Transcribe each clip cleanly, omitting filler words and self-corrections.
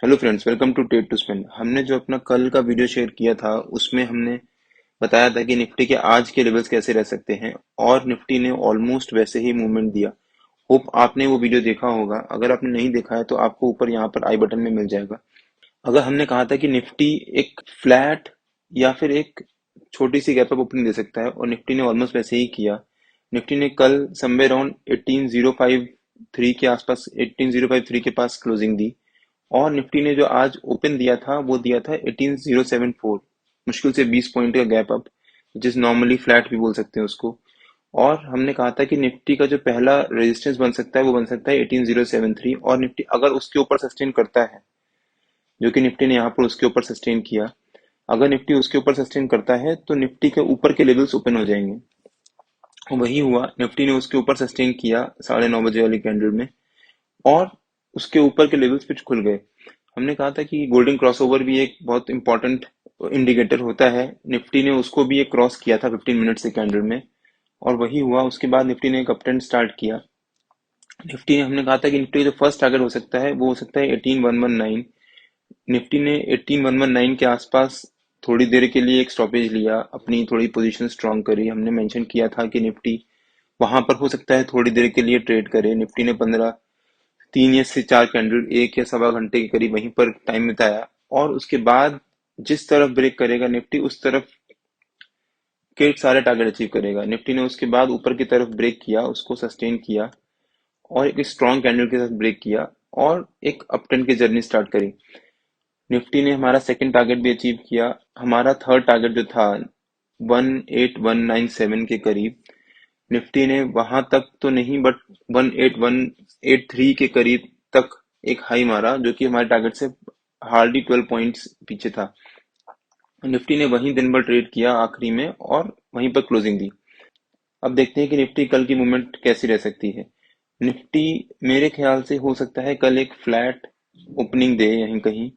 Hello friends, welcome to trade to spend. हमने जो अपना कल का वीडियो शेयर किया था उसमें हमने बताया था कि निफ्टी के आज के लेवल्स कैसे रह सकते हैं और निफ्टी ने ऑलमोस्ट वैसे ही मूवमेंट दिया। होप आपने वो वीडियो देखा होगा। अगर आपने नहीं देखा है तो आपको ऊपर यहाँ पर आई बटन में मिल जाएगा। अगर हमने कहा था कि निफ्टी एक फ्लैट या फिर एक छोटी सी गैप अप ओपनिंग दे सकता है और निफ्टी ने ऑलमोस्ट वैसे ही किया। निफ्टी ने कल समवेयर अराउंड 18053 के आसपास 18053 के पास क्लोजिंग दी और निफ्टी ने जो आज ओपन दिया था वो दिया था 18074। मुश्किल से 20 पॉइंट का गैप अप, जिस नॉर्मली फ्लैट भी बोल सकते हैं उसको। और हमने कहा था कि निफ्टी का जो पहला रेजिस्टेंस बन सकता है वो बन सकता है 18073 और निफ्टी अगर उसके ऊपर सस्टेन करता है, जो कि निफ्टी ने यहाँ पर उसके ऊपर सस्टेन किया। अगर निफ्टी उसके ऊपर सस्टेन करता है तो निफ्टी के ऊपर के लेवल्स ओपन हो जाएंगे। वही हुआ, निफ्टी ने उसके ऊपर सस्टेन किया 9:30 बजे वाली कैंडल में और उसके ऊपर के लेवल्स कुछ खुल गए। हमने कहा था कि गोल्डन क्रॉसओवर भी एक बहुत इंपॉर्टेंट इंडिकेटर होता है। निफ्टी ने उसको भी एक क्रॉस किया था 15 मिनट से कैंडल में और वही हुआ। उसके बाद निफ्टी ने एक अप ट्रेंड स्टार्ट किया। निफ्टी ने हमने कहा था कि निफ्टी का जो फर्स्ट टारगेट हो सकता है वो हो सकता है 18119। निफ्टी ने 18119 के आसपास थोड़ी देर के लिए एक स्टॉपेज लिया, अपनी थोड़ी पोजीशन स्ट्रांग करी। हमने मेंशन किया था कि निफ्टी वहां पर हो सकता है थोड़ी देर के लिए ट्रेड करे। निफ्टी ने 3 या से 4 कैंडल, 1 या सवा घंटे के करीब वहीं पर टाइम बिताया और उसके बाद जिस तरफ ब्रेक करेगा निफ्टी उस तरफ के सारे टारगेट अचीव करेगा। निफ्टी ने उसके बाद ऊपर की तरफ ब्रेक किया, उसको सस्टेन किया और एक स्ट्रॉन्ग कैंडल के साथ ब्रेक किया और एक अप ट्रेंड की जर्नी स्टार्ट करी। निफ्टी ने हमारा सेकंड टारगेट भी अचीव किया। हमारा थर्ड टारगेट जो था 18197 के करीब, निफ्टी ने वहां तक तो नहीं बट 18183 के करीब तक एक हाई मारा, जो कि हमारे टारगेट से हार्डली 12 पॉइंट्स पीछे था। निफ्टी ने वहीं दिन भर ट्रेड किया आखिरी में और वहीं पर क्लोजिंग दी। अब देखते हैं कि निफ्टी कल की मूवमेंट कैसी रह सकती है। निफ्टी मेरे ख्याल से हो सकता है कल एक फ्लैट ओपनिंग दे यहीं कहीं,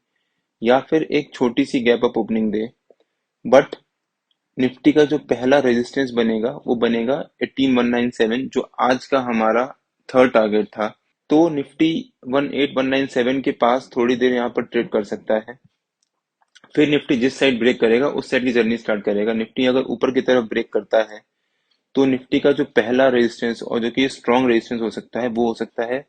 या फिर एक छोटी सी गैप अप ओपनिंग दे। बट निफ्टी का जो पहला रेजिस्टेंस बनेगा वो बनेगा 18197, जो आज का हमारा थर्ड टारगेट था। तो निफ्टी 18197 के पास थोड़ी देर यहाँ पर ट्रेड कर सकता है। फिर निफ्टी जिस साइड ब्रेक करेगा उस साइड की जर्नी स्टार्ट करेगा। निफ्टी अगर ऊपर की तरफ ब्रेक करता है तो निफ्टी का जो पहला रेजिस्टेंस और जो कि स्ट्रॉन्ग रेजिस्टेंस हो सकता है वो हो सकता है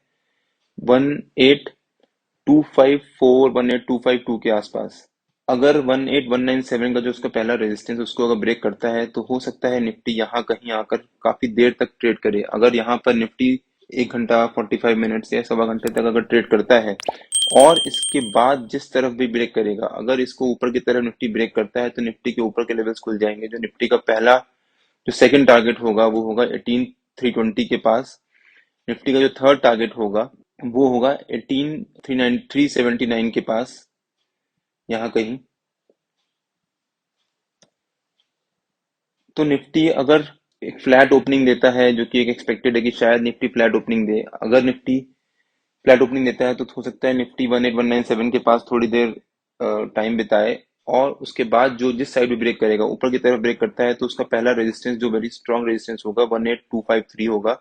18254 18252 के आसपास। अगर 18197 का जो उसका पहला रेजिस्टेंस उसको अगर ब्रेक करता है तो हो सकता है निफ्टी यहाँ कहीं आकर काफी देर तक ट्रेड करे। अगर यहाँ पर निफ्टी 1 घंटा 45 मिनट या सवा घंटे तक अगर ट्रेड करता है और इसके बाद जिस तरफ भी ब्रेक करेगा, अगर इसको ऊपर की तरफ निफ्टी ब्रेक करता है तो निफ्टी के ऊपर के लेवल्स खुल जाएंगे। जो निफ्टी का पहला जो सेकंड टारगेट होगा वो होगा 18320 के पास। निफ्टी का जो थर्ड टारगेट होगा वो होगा 18379 के पास, यहाँ कहीं। तो निफ्टी अगर एक फ्लैट ओपनिंग देता है, जो कि एक एक्सपेक्टेड है कि शायद निफ्टी फ्लैट ओपनिंग दे, अगर निफ्टी फ्लैट ओपनिंग देता है तो हो सकता है निफ्टी 18197 के पास थोड़ी देर टाइम बिताए और उसके बाद जो जिस साइड भी ब्रेक करेगा, ऊपर की तरफ ब्रेक करता है तो उसका पहला रेजिस्टेंस जो वेरी स्ट्रॉन्ग रेजिस्टेंस होगा 18253 होगा।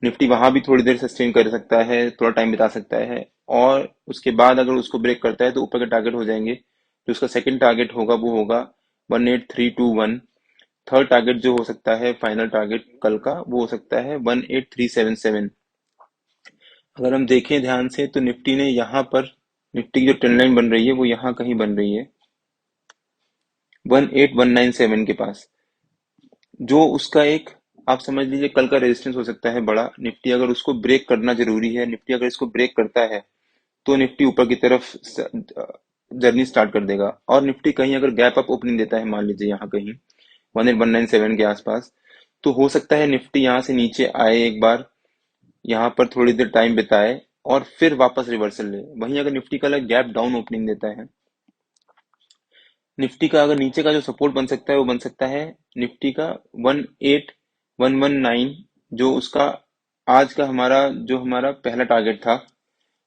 निफ्टी वहां भी थोड़ी देर सस्टेन कर सकता है, थोड़ा टाइम बिता सकता है और उसके बाद अगर उसको ब्रेक करता है तो ऊपर के टारगेट हो जाएंगे। जो उसका सेकंड टारगेट होगा वो होगा 18321। थर्ड टारगेट जो हो सकता है, फाइनल टारगेट कल का, वो हो सकता है 18377। अगर हम देखें ध्यान से तो निफ्टी ने यहाँ पर, निफ्टी की जो ट्रेंड लाइन बन रही है वो यहाँ कहीं बन रही है 18197 के पास, जो उसका एक, आप समझ लीजिए कल का रेजिस्टेंस हो सकता है बड़ा। निफ्टी अगर उसको ब्रेक करना जरूरी है, निफ्टी अगर इसको ब्रेक करता है तो निफ्टी ऊपर की तरफ जर्नी स्टार्ट कर देगा। और निफ्टी कहीं अगर गैप अप ओपनिंग देता है, मान लीजिए यहाँ कहीं 18197 के आसपास, तो हो सकता है निफ्टी यहाँ से नीचे आए एक बार, यहाँ पर थोड़ी देर टाइम बिताए और फिर वापस रिवर्सल ले। वहीं अगर निफ्टी का गैप डाउन ओपनिंग देता है, निफ्टी का अगर नीचे का जो सपोर्ट बन सकता है वो बन सकता है निफ्टी का 18119, जो उसका आज का हमारा पहला टारगेट था,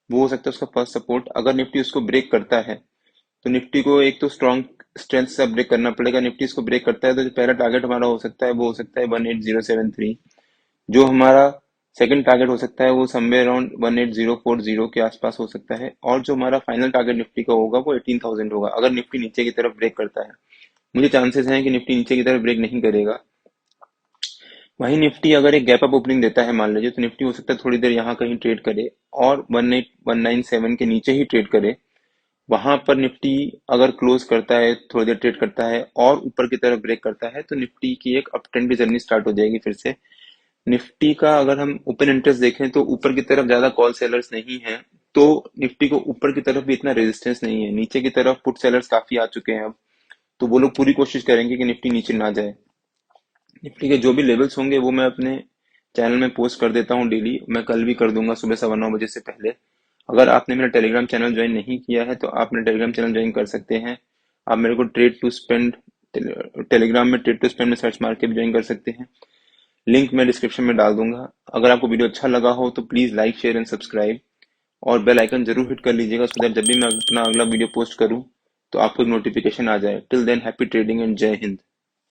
वो हो सकता है उसका फर्स्ट सपोर्ट। अगर निफ्टी उसको ब्रेक करता है तो निफ्टी को एक तो स्ट्रॉन्ग स्ट्रेंथ से ब्रेक करना पड़ेगा। निफ्टी इसको ब्रेक करता है तो जो पहला टारगेट हमारा हो सकता है वो हो सकता है 18073, जो हमारा सेकंड टारगेट हो सकता है वो समवेयर अराउंड 18040 के आसपास हो सकता है, और जो हमारा फाइनल टारगेट निफ्टी का होगा वो 18,000 होगा अगर निफ्टी नीचे की तरफ ब्रेक करता है। मुझे चांसेस हैं कि निफ्टी नीचे की तरफ ब्रेक नहीं करेगा। वहीं निफ्टी अगर एक गैप अप ओपनिंग देता है मान लीजिए, तो निफ्टी हो सकता है थोड़ी देर यहाँ कहीं ट्रेड करे और 18197 के नीचे ही ट्रेड करे। वहां पर निफ्टी अगर क्लोज करता है, थोड़ी देर ट्रेड करता है और ऊपर की तरफ ब्रेक करता है, तो निफ्टी की एक अप ट्रेंड की जर्नी स्टार्ट हो जाएगी फिर से। निफ्टी का अगर हम ओपन इंटरेस्ट देखें तो ऊपर की तरफ ज्यादा कॉल सेलर्स नहीं है, तो निफ्टी को ऊपर की तरफ भी इतना रेजिस्टेंस नहीं है। नीचे की तरफ पुट सेलर्स काफी आ चुके हैं अब, तो वो लोग पूरी कोशिश करेंगे कि निफ्टी नीचे ना जाए। निफ्टी के जो भी लेवल्स होंगे वो मैं अपने चैनल में पोस्ट कर देता हूँ डेली। मैं कल भी कर दूंगा सुबह 9:15 बजे से पहले। अगर आपने मेरा टेलीग्राम चैनल ज्वाइन नहीं किया है तो आप मेरा टेलीग्राम चैनल ज्वाइन कर सकते हैं। आप मेरे को ट्रेड टू स्पेंड टेलीग्राम में ट्रेड टू स्पेंड में सर्च मार के भी ज्वाइन कर सकते हैं। लिंक मैं डिस्क्रिप्शन में डाल दूंगा। अगर आपको वीडियो अच्छा लगा हो तो please like share and subscribe, और बेल आइकन जरूर हिट कर लीजिएगा सो दैट जब भी मैं अपना अगला वीडियो पोस्ट करूं तो आपको एक नोटिफिकेशन आ जाए। Till than happy trading and जय हिंद।